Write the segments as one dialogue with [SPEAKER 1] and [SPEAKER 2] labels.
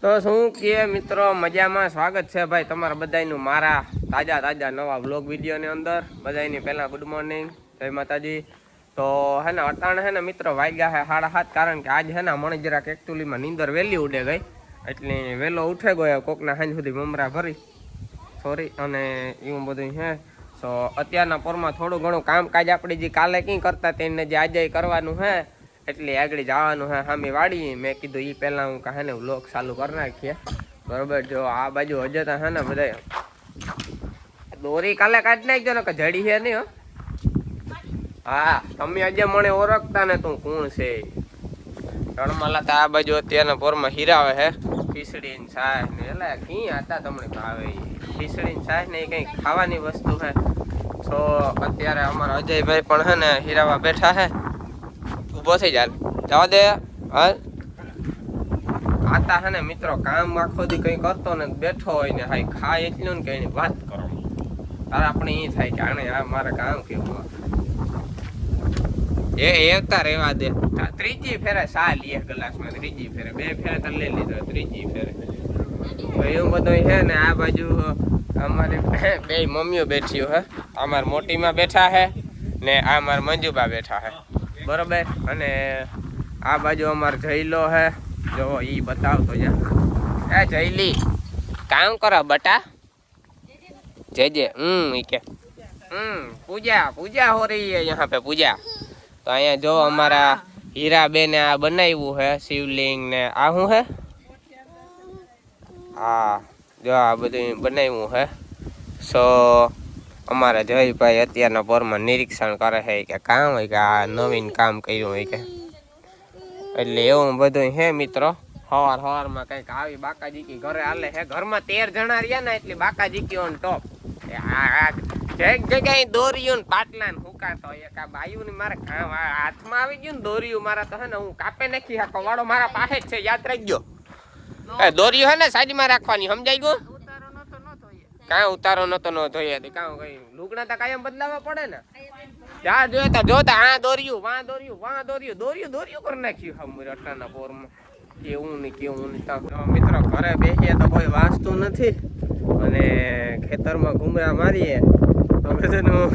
[SPEAKER 1] તો શું કે મિત્રો મજામાં સ્વાગત છે ભાઈ તમારા બધાનું મારા તાજા નવા વ્લોગ વિડીયોની અંદર બધાની પહેલાં ગુડ મોર્નિંગ જય માતાજી। તો હે ને અટાણે હે ને મિત્રો વાગ્યા હે 7:30 કારણ કે આજ હે ને મને જરાક એકચ્યુઅલીમાં નીંદર વહેલી ઉડે ગઈ એટલે વહેલો ઉઠે ગયો કોકના હાંજ સુધી મમરા ભરી સોરી અને એવું બધું હે। તો અત્યારના પોરમાં થોડું ઘણું કામકાજ આપણે જે કાલે કંઈ કરતા તેને જે આજે કરવાનું હે એટલે આગળ જવાનું હે સામે વાડી। મેં કીધું એ પહેલાં હું કહે ને વ્લોગ ચાલુ કરી નાખીએ બરાબર। જો આ બાજુ હજતા હે ને બધા દોરી કાલે કાઢી નાખજો ને કે જડી છે નહીં હો। હા તમે આજે મને ઓળખતા ને તું કોણ છે રણમાલા તો આ બાજુ અત્યારના પોરમાં હીરાવે હે ખીચડી ને છાશ ને એટલે કી હતા તમને ભાવે ખીચડી ને છાશ ને એ કંઈ ખાવાની વસ્તુ હે। તો અત્યારે અમારા અજયભાઈ પણ હે ને હીરાવા બેઠા હે ઉભો થઈ જાય જવા દે હાલ આતા હે ને મિત્રો કામ આખો દી કંઈ કરતો ને બેઠો હોય ને હાઈ ખાય એટલું ને કઈ વાત કરો તારે આપણે એ થાય કે આને આ મારે કામ કેવું એ એકતા રેવા દે ત્રીજી ફેરે સા લે ગ્લાસમાં ત્રીજી ફેરે બે ફેરે તો લઈ લીધો ત્રીજી ફેરે તો એવું બધું છે ને। આ બાજુ અમારે બે મમ્મીઓ બેઠી હે અમારા મોટીમાં બેઠા હે ને આ અમારા મંજુબા બેઠા હે બરોબર। અને આ બાજુ અમારે જઈલો હે જો ઈ બતાવતો જા એ જઈલી કામ કરો બટા जे के पूजा हो रही है यहाँ पे पूजा। तो अँ जो हमारा हीरा बेन आ बनाव्યું है शिवलिंग ने आ हूँ है हाँ जो आ બધું બનાવ્યું है। सो અમારા જયભાઈ અત્યારના પોરમાં નિરીક્ષણ કરે છે કે કામ હોય કે આ નવીન કામ કર્યું હોય કે એટલે એવું બધું હે મિત્રો। સવારમાં કંઈક આવી બાકાજીકી ઘરે હાલે છે ઘરમાં 13 જણા રહ્યા ને એટલે બાકાજીકી ઓન ટોપ એક જગ્યાએ દોર્યું ને પાટલા ને હુકાતો એક આ બાયું ને મારે હાથમાં આવી ગયું ને દોર્યું મારા તો હે ને હું કાપે નાખી હાકો વાળો મારા પાસે જ છે યાદ રાખજો દોર્યું હે ને સાઈડમાં રાખવાની સમજાઈ ગયું કાં ઉતારો નતો ન જોઈએ કાં કઈ લુગડા તો કાયમ બદલાવા પડે ને જા જોતા આ દોર્યું વાં દોર્યું કરી નાખ્યું હા અટાના પોરમાં કેવું ને કેવું ને મિત્રો ઘરે બેસીએ તો કોઈ વાંચતું નથી અને ખેતરમાં ઘૂમરા મારીએ તો બધાનું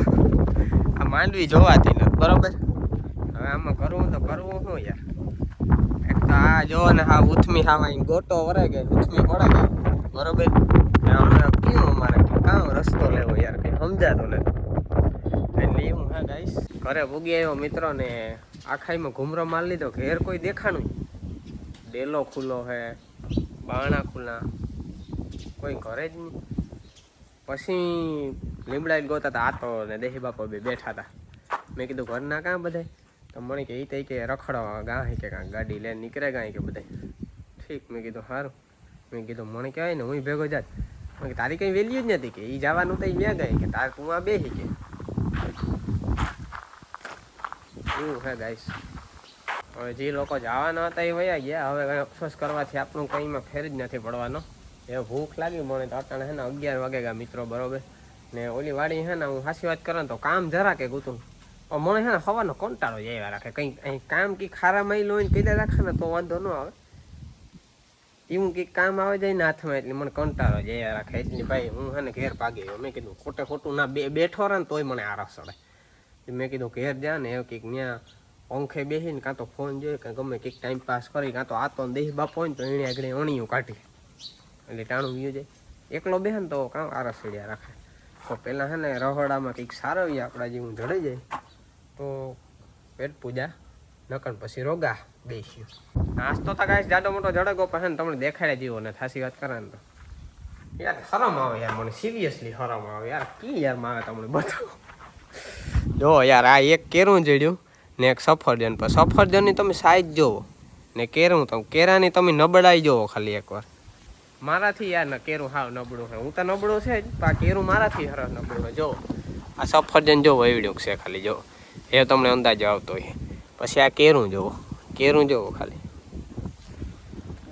[SPEAKER 1] આ માંડવી જોવાતી નથી બરોબર। હવે આમાં કરવું તો કરવું શું યાર એક તો આ જો ને હા ઉથમી હા ગોટો વરે ગઈ ઉથમી પડે ગઈ બરોબર કેવું અમારે કાં રસ્તો લેવો યાર કંઈ સમજાતો નથી એટલે એવું હા ગાઈશ ઘરે ભૂગી આવ્યો મિત્રો ને આખાઈમાં ઘૂમરો મારી લીધો ઘેર કોઈ દેખાણું ડેલો ખુલ્લો હે બારણા ખુલ્લા કોઈ ઘરે જ નહીં। પછી લીમડા ગોતા હતા આતો ને દેહી બાપા બે બેઠા હતા મેં કીધું ઘરના કાં બધા તો મને કે એ કે રખડો ગાં કે કાં ગાડી લઈને નીકળે ગાય કે બધા ઠીક મેં કીધું સારું મેં કીધું મને કહેવાય ને હું ભેગો જાત મેં તારી કંઈ વેલ્યુ જ નથી કે એ જવાનું તો મેં ગઈ કે તાર તું આ બેસી કે એવું હે ગાઈશ। હવે જે લોકો જવાના હતા એ વયા ગયા હવે કંઈ અફસોસ કરવાથી આપણું કંઈમાં ફેર જ નથી પડવાનો। એ ભૂખ લાગી મને તો અટાણે હે ને 11 વાગે ગયા મિત્રો બરોબર ને ઓલી વાડી હે ને હું સાચી વાત કરું તો કામ જરા કે ગૂતું મને હે ને સવારનો કંટાળો જ આવ્યા રાખે કંઈક અહીં કામ કંઈક ખારા માઈ લોઈને કીધે રાખે ને તો વાંધો ન આવે એવું કંઈક કામ આવે જાય ને હાથમાં એટલે મને કંટાળો જ આવ્યા રાખે એટલે ભાઈ હું હે ને ઘેર ભાગી ગયો મેં કીધું ખોટું ના બેઠો રહે ને તોય મને આરસ ચડે મેં કીધું ઘેર જા ને એવું કંઈક ત્યાં પંખે બેસીને કાં તો ફોન જોઈએ કાં ગમે કંઈક ટાઈમ પાસ કરી કાં તો આતો દેહ બાપ હોય ને તો એને આગળ અણીયું કાઢી એટલે ટાણું વ્યુ જાય એકલો બેસે ને તો કાં આરસ ચડ્યા રાખે। તો પહેલાં છે ને રહોડામાં કંઈક સારવીએ આપણા જેવું જડી જાય તો પેટ પૂજા નકર પછી રોગા બેસ્યું નાસ્તો તો કાંઈ જાડો મોટો જડગો પણ તમને દેખાડે જેવો ને થાસી વાત કરે ને તો યાર શરમ આવે યાર મને સિરિયસલી શરમ આવે યાર કી યાર મારે તમને બતાવો જો યાર આ એક કેરું જડ્યું ને એક સફરજન પર સફરજનની તમે સાઈઝ જોવો ને કેરું તો કેરાની તમે નબળાઈ જોવો ખાલી એકવાર મારાથી યાર ને કેરું હાવ નબળું છે હું તો નબળું છે જ પણ કેરું મારાથી હરસ નબળું હોય જો આ સફરજન જોવો એવડું છે ખાલી જો એ તમને અંદાજો આવતો હોય પછી આ કેરું જોવો ખાલી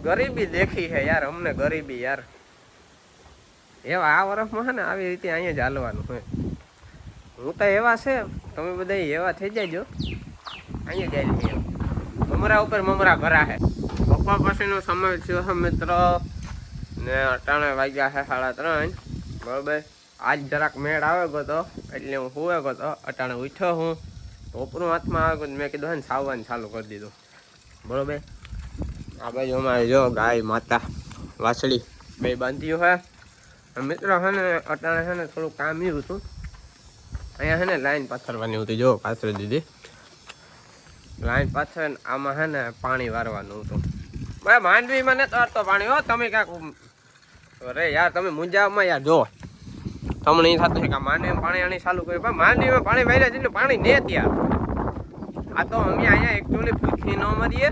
[SPEAKER 1] ગરીબી દેખી છે યાર અમને ગરીબી યાર એવા આ વર્ષમાં છે ને આવી રીતે અહીંયા જ હાલવાનું હોય હું તો એવા છે તમે બધા એવા થઈ જાયજો અહીંયા જાય મમરા ઉપર મમરા ભરા હે બપોર પછીનો સમય થયો છે મિત્રો, ને અટાણે વાગ્યા છે 3:30, બરાબર. આજ જરાક મેળ આવે ગયો તો એટલે હું સુવે ગયો તો, અટાણે ઉઠ્યો હું ટોપરું હાથમાં આવે ગયું, મેં કીધું હે ને સાવવાનું ચાલુ કરી દીધું, બરાબર. આ બાજુ અમારે જો ગાય માતા વાછડી બે બાંધ્યું છે મિત્રો. છે ને અટાણે છે ને થોડું કામ એવું હતું, અહીંયા છે ને લાઈન પાથરવાની હતી, જો પાથરી દીધી લાઈન પાથરે. આમાં છે ને પાણી વારવાનું હતું. ભાઈ માંડવીમાં ને તરતો પાણી હો, તમે ક્યાંક અરે યાર તમે મુંજામાં યાર જો તમને એ થતું છે કે માંડવીમાં પાણી આણી ચાલુ કર્યું, પણ માંડવીમાં પાણી વાર્યા જેટલું પાણી ને ત્યાં. આ તો અમે અહીંયા એકચ્યુઅલી ભૂખી ન મરીએ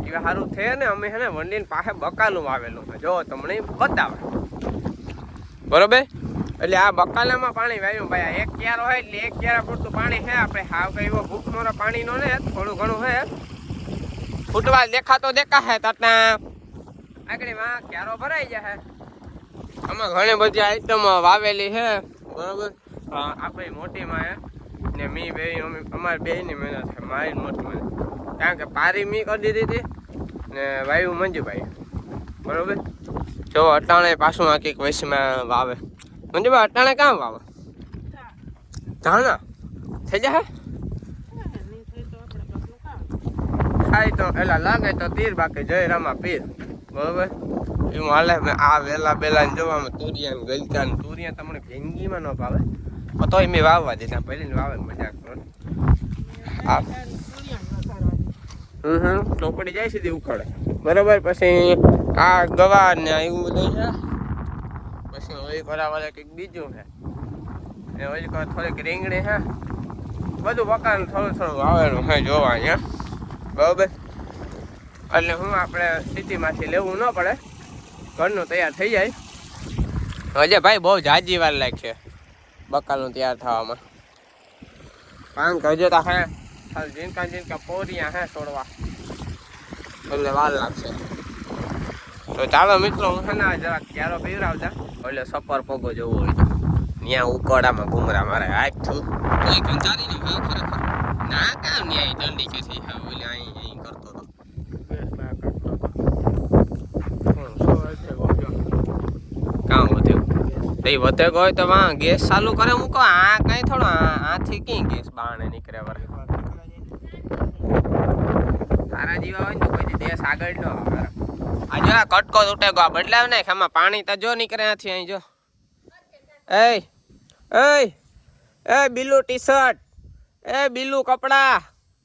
[SPEAKER 1] એ સારું થયે ને. અમે છે ને વંડીને પાસે બકાલું વાવેલું છે, જો તમને બતાવે, બરોબર. એટલે આ બકાલામાં પાણી વાવ્યું ભાઈ. એક ક્યારો હોય એટલે એક ક્યારા પૂરતું પાણી છે. આપણે હાવ કઈ એવો ભૂખ મોરો પાણીનો ને થોડું ઘણું છે, ફૂટવા દેખાતો દેખાશે તાટના આગળ માં ક્યારો ભરાઈ જાય. આમાં ઘણી બધી આઈટમ વાવેલી છે, બરોબર. આપણી મોટીમાં છે ને મી બે અમારી બેની મહેનત છે, મારી મોટી મહેનત. કારણ કે પારી મી કરી દીધી હતી ને વાયુ મંજુભાઈ, બરોબર. જો અટાણે પાછું આ કંઈક વૈશમાં વાવે. મંજુભાઈ અટાણે કામ વાવે? ધાણા થઈ જાય ખાય તો એલા લાગે તો તીર, બાકી જય રામા પીર, બરોબર. એવું હાલે. આ વેલા બેલા ને જોવામાં તુરિયા ને ગલકા ને તુરિયા તમને ભેંગીમાં ન ભાવે, તોય મેં વાવવા દીધા. પહેલી વાવે મજાક કરો. ચોપડી જાય સીધી ઉખડે, બરોબર. પછી આ ગવાર ને એવું બધું છે. પછી ઓલી કરાવવા કંઈક બીજું છે, ને ઓલી થોડીક રીંગણી છે, બધું પકાને થોડું થોડું વાવેલું છે જોવા અહીંયા, બરોબર. એટલે હું આપણે સિટીમાંથી લેવું ન પડે, ઘરનું તૈયાર થઈ જાય. હજે ભાઈ બહુ જાજી વાર લાગશે બકાલું તૈયાર થવામાં, કારણ કે હજુ તો હે જીનકા પોરિયા હે છોડવા, એટલે વાર લાગશે. તો ચાલો મિત્રો, હું છે ને જરાક ક્યારો પીવરાવતા, એટલે સફર પગો જવું હોય તો ત્યાં ઉકળામાં ઘુમરા મારે હાથ થયું તો એ કંચારીને હા ખરેખર ના કામ ન્યાય દંડી કે થઈ હા ઓલે અહીં કરતો હતો કામ વધ્યું એ વધે ગયો તો વાં ગેસ ચાલુ કરે મૂકો. આ કઈ થોડો આથી કઈ ગેસ બાણે નીકળે વરે તારા જેવા હોય ને તો કોઈ દેશ આગળ ન આવે. આ જો આ કટકો તૂટે ગયો, બદલાવ નાખ. આમાં પાણી તો જો નીકળે નથી અહીં જો. એ બીલું ટી શર્ટ, એ બીલું કપડા,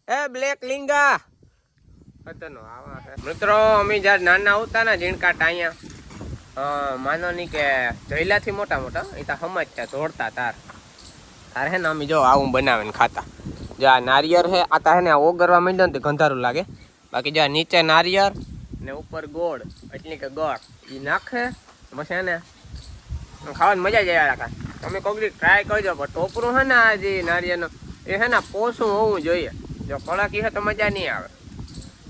[SPEAKER 1] એ બ્લેક લીંગા મિત્રો. અમે જયારે નાના આવતા ને ઝીણકાટા અહીંયા માનો ની કે જયલાથી મોટા મોટા એ તો સમજતા જોડતા તાર હે ને અમે જો આવું બનાવે ને ખાતા. જો આ નારિયેર હે આ તા હે ને ઓગરવા માંડ્યો ને ગંધારું લાગે, બાકી જો નીચે નારિયેર ને ઉપર ગોળ એટલે કે ગોળ એ નાખે પછી ને ખાવાની મજા જ આવ્યા રાખા. તમે કોઈક ટ્રાય કરજો, પણ ટોપરું હે ને આ જે નારિયેરનું એ હે ને પોસું હોવું જોઈએ. જો કડકી હે તો મજા નહીં આવે.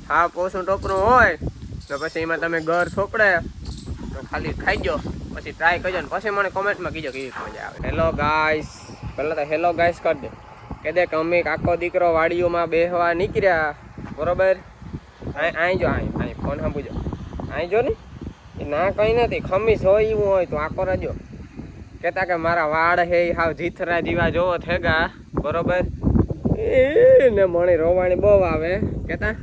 [SPEAKER 1] હા પોસું ટોપરું હોય તો પછી એમાં તમે ગર સોપડે તો ખાલી ખાઈ ગયો, પછી ટ્રાય કરજો ને પછી મને કોમેન્ટમાં કીજો કેવી મજા આવે. હેલો ગાઈસ, પહેલાં તો હેલો ગાઈસ કરી દે કે દે કે અમે આખો દીકરો વાડીઓમાં બેસવા નીકળ્યા, બરોબર. અહીં જો અહીં ફોન સાંભળજો, અહીં જો ને એ ના કંઈ નથી, ખમીસ હોય એવું હોય તો આખો રાજો કહેતા કે મારા વાળ હે હાવ જીથરા જેવા જોવો થેગા, બરોબર. ને મણી રોવાણી બહુ આવે કહેતા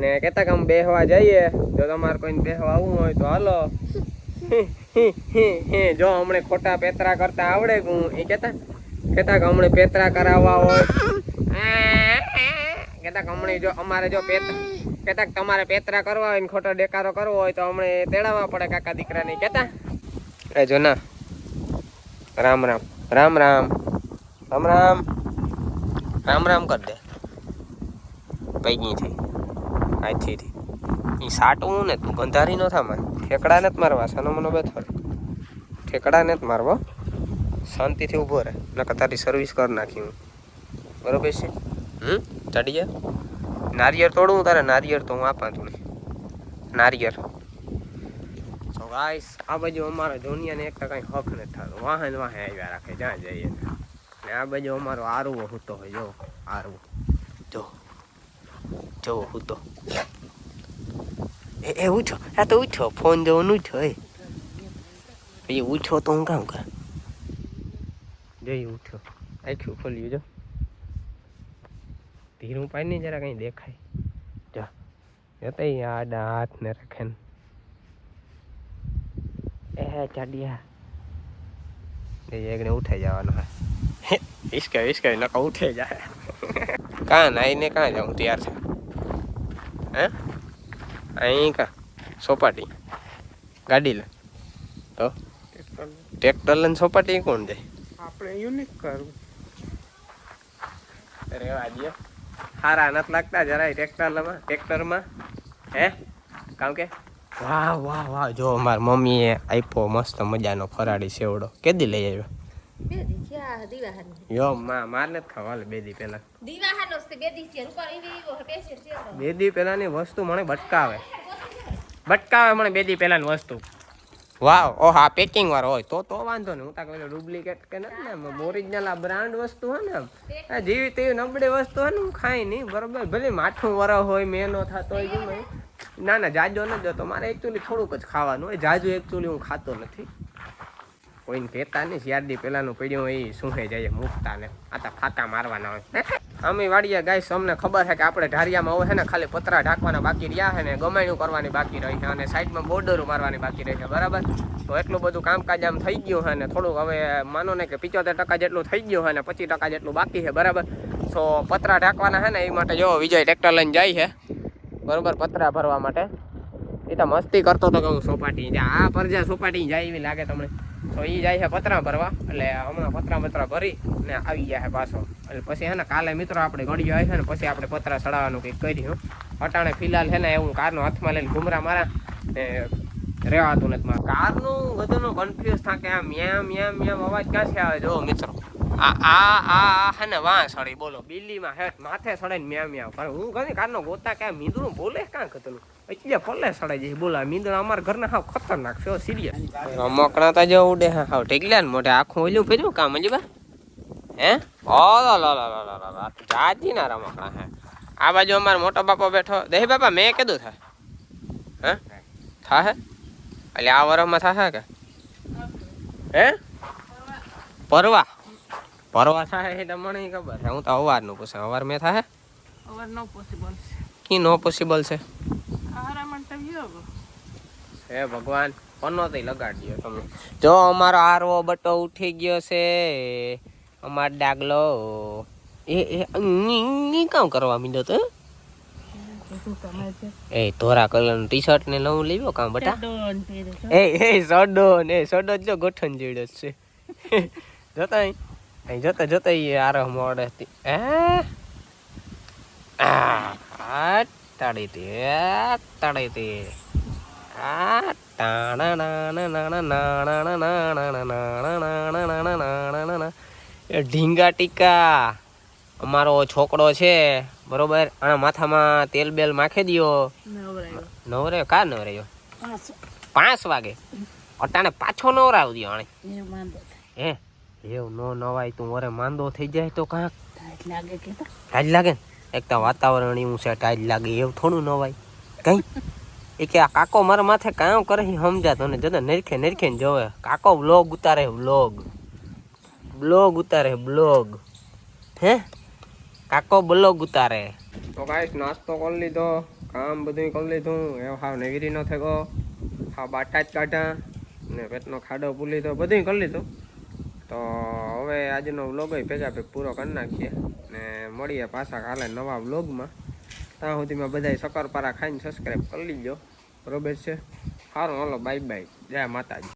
[SPEAKER 1] ને કહેતા કે અમે બેસવા જઈએ, જો તમારે કોઈને બેસવા આવવું હોય તો હાલો. જો હમણે ખોટા પેતરા કરતા આવડે હું એ કહેતા કે હમણે પેતરા કરાવવા હોય, કહેતા કે હમણે જો અમારે જો કહેતા કે તમારે પેતરા કરવા હોય ને ખોટો દેકારો કરવો હોય તો હમણે તેડાવવા પડે કાકા દીકરાને કહેતા. એ જો ના રામ રામ રામ રામ રામ રામ રામ રામ કરી દે પૈગીથી આથી એ સાટવું ને તું ગંધારી ન થા. ઠેકડા ને જ મારવા સાનો મનો બેઠો, ઠેકડા ને જ મારવો, શાંતિથી ઊભો રહે નકર તારી સર્વિસ કરી નાખી હું, બરોબર છે. ચડી જાય નારિયેર તોડવું તારે, નારિયેર તો હું આપા તું નારિયેર. તો ગાઈસ આ બાજુ અમારા જોનિયાને એક તો કંઈ હક નથી થતો, વાહે આવ્યા રાખે જ્યાં જઈએ ને. આ બાજુ અમારો આરવો હૂતો હોય, જો આરવો જો હૂતો એ ઉઠો, આ તો ઉઠો, ફોન જોવાનું ઉઠો. એ ઉઠો તો હું કામ કર જઈ ઉઠો. આખું ખોલ્યું જો, ધીરું પાઈ નહીં જરા કઈ દેખાય. જો જતા આડા હાથ ને રાખે ને એ ચાડિયા એકને ઉઠાઈ જવાનો હે. ઈસકે નકા ઉઠે જાય. કાં નાઈને કાં જાઉં તૈયાર છે હે? અહીં કા સોપાટી ગાડી લે તો ટ્રેક્ટર લઈને સોપાટી કોણ જાય?
[SPEAKER 2] આપણે યુનિક કરવું
[SPEAKER 1] રેવા દે. સારા નથી લાગતા જરાય ટ્રેક્ટરમાં હે? કારણ કે વાહ વાહ વાહ, જો મારી મમ્મીએ આપ્યો મસ્ત મજાનો ફરાળી સેવડો. કેદી લઈ આવ્યો? યો માર નથી ખાવા 2 દી પહેલા. 2 દી પહેલાની વસ્તુ મને બટકાવે મને 2 દી પહેલાની વસ્તુ. વાવ, ઓ હા પેકિંગ વાળો હોય તો વાંધો નહીં. હું તા કહું ડુપ્લિકેટ કે નથી ને, ઓરિજિનલ આ બ્રાન્ડ વસ્તુ હોય ને, જેવી તેવી નબળી વસ્તુ હોય ને હું ખાઈ નહીં. બરોબર, ભલે માઠું વર હોય, મેનો થતો હોય ગમે. ના જાજો નથી જતો મારે. એકચ્યુઅલી થોડુંક જ ખાવાનું હોય. જાજુ એકચ્યુઅલી હું ખાતો નથી. કોઈને કહેતા નહીં. 4 દી પહેલાનું પડ્યું એ સુહે જાય મૂકતા ને. આ તો ફાકા મારવાના હોય. અમે વાડીએ ગાઈસ, અમને ખબર છે કે આપણે ઢારિયામાં હોય છે ને ખાલી પતરા ઢાંકવાના બાકી રહ્યા છે ને ગમાણું કરવાની બાકી રહી છે અને સાઈડમાં બોર્ડરો મારવાની બાકી રહી છે. બરાબર, તો એટલું બધું કામકાજ આમ થઈ ગયું છે ને થોડુંક હવે માનો ને કે 75% જેટલું થઈ ગયું છે ને 25% જેટલું બાકી છે. બરાબર, તો પતરા ઢાંકવાના છે ને એ માટે જો વિજય ટ્રેક્ટર લઈને જાય છે. બરોબર, પતરા ભરવા માટે. એ તો મસ્તી કરતો હતો કે હું સોપાટી આ પરજા સોપાટી જાય એવી લાગે તમને. તો એ જાય છે પતરા ભરવા. એટલે હમણાં પતરા ભરી ને આવી જાય પાછો. એટલે પછી હે ને કાલે મિત્રો આપણે ગળ્યો આવે છે ને પછી આપણે પતરા ચડાવવાનું કંઈક કર્યું. અટાણે ફિલહાલ છે ને એવું કારનો હાથમાં લઈને ઘુમરા મારા ને રહેવાતું નથી મારે. કારનું બધાનો કન્ફ્યુઝ થાય કે આ મ્યામ અવાજ ક્યાંથી આવે. જો મિત્રો આ હે ને વાં સડી બોલો બિલ્લીમાં હેઠ માથે સડાઈને મ્યામ કરે. હું ઘણી કારનો ગોતા કે આ મીંદડું બોલે કાં કતલું એટલે પલ્લે સડાઈ જાય. બોલા મીંદડા અમારા ઘરના હાવ ખતરનાક છે સિરિયસ. રમકડા તો જો ઉડે હાવ ઢેકલ્યા ને મોઢે આખું ઓલું ફેર્યું કામ હજી બા હે. ઓ લા જાજી ના રમકડા હે. આ બાજુ અમારો મોટો બાપો બેઠો. દેહી બાપા મેં કીધું થાય હે થાહે એટલે આ વરસમાં થાહે કે હે? પરવા થાય એટલે મને ખબર છે. હું તો અવારનું પૂછે. અવાર મેં થાય
[SPEAKER 2] અવર નો પોસિબલ છે.
[SPEAKER 1] કી નો પોસિબલ છે?
[SPEAKER 2] આરા માટે વિયો
[SPEAKER 1] હે ભગવાન, પનો તો લગાડી દો તમે. જો અમારો આરવો બટો ઉઠી ગયો છે. અમારો ડાગલો એ કામ કરવા માંડ્યો તો. એ ધોરા કલરનું ટી-શર્ટ ને નવું લેવો કામ બટા. સડો જો ગોઠણ જેડો છે. જોતા એ આરહ મોડે હે તાળી તે એ ઢીંગા ટીકા અમારો છોકરો છે. બરોબર, આના માથામાં તેલ બેલ માખી દિયો. નવરે કા નવરાયો 5 વાગે અટાણે પાછો નવરાવ દિયો. આણે હે એવું નો નવાય. તું ઓરે માંદો થઈ જાય તો કાંક ટાઈજ લાગે ને. એક તો વાતાવરણ એવું છે ટાઈજ લાગે એવું થોડું નવાય કઈ. એ કે આ કાકો મારા માથે કામ કરે સમજાતો ને જતો નરખે ને જોવે. કાકો બ્લોગ ઉતારે બ્લોગ હે કાકો બ્લોગ ઉતારે. તો ગાઈસ નાસ્તો કરી લીધો, કામ બધું કરી લીધું. એવો હાવ નેગરી ન થયો, હાવ બાટા જ કાઢા ને પેટનો ખાડો પૂરી લીધો, બધું કરી લીધું. તો હવે આજનો વ્લોગ ભેગા પૂરો કરી નાખીએ ને મળીએ પાછા કાલે નવા વ્લોગમાં. ત્યાં સુધીમાં બધા શક્કરપારા ખાઈને સબસ્ક્રાઈબ કરી લીજો. બરોબર છે. સારું, હાલો બાય બાય, જય માતાજી.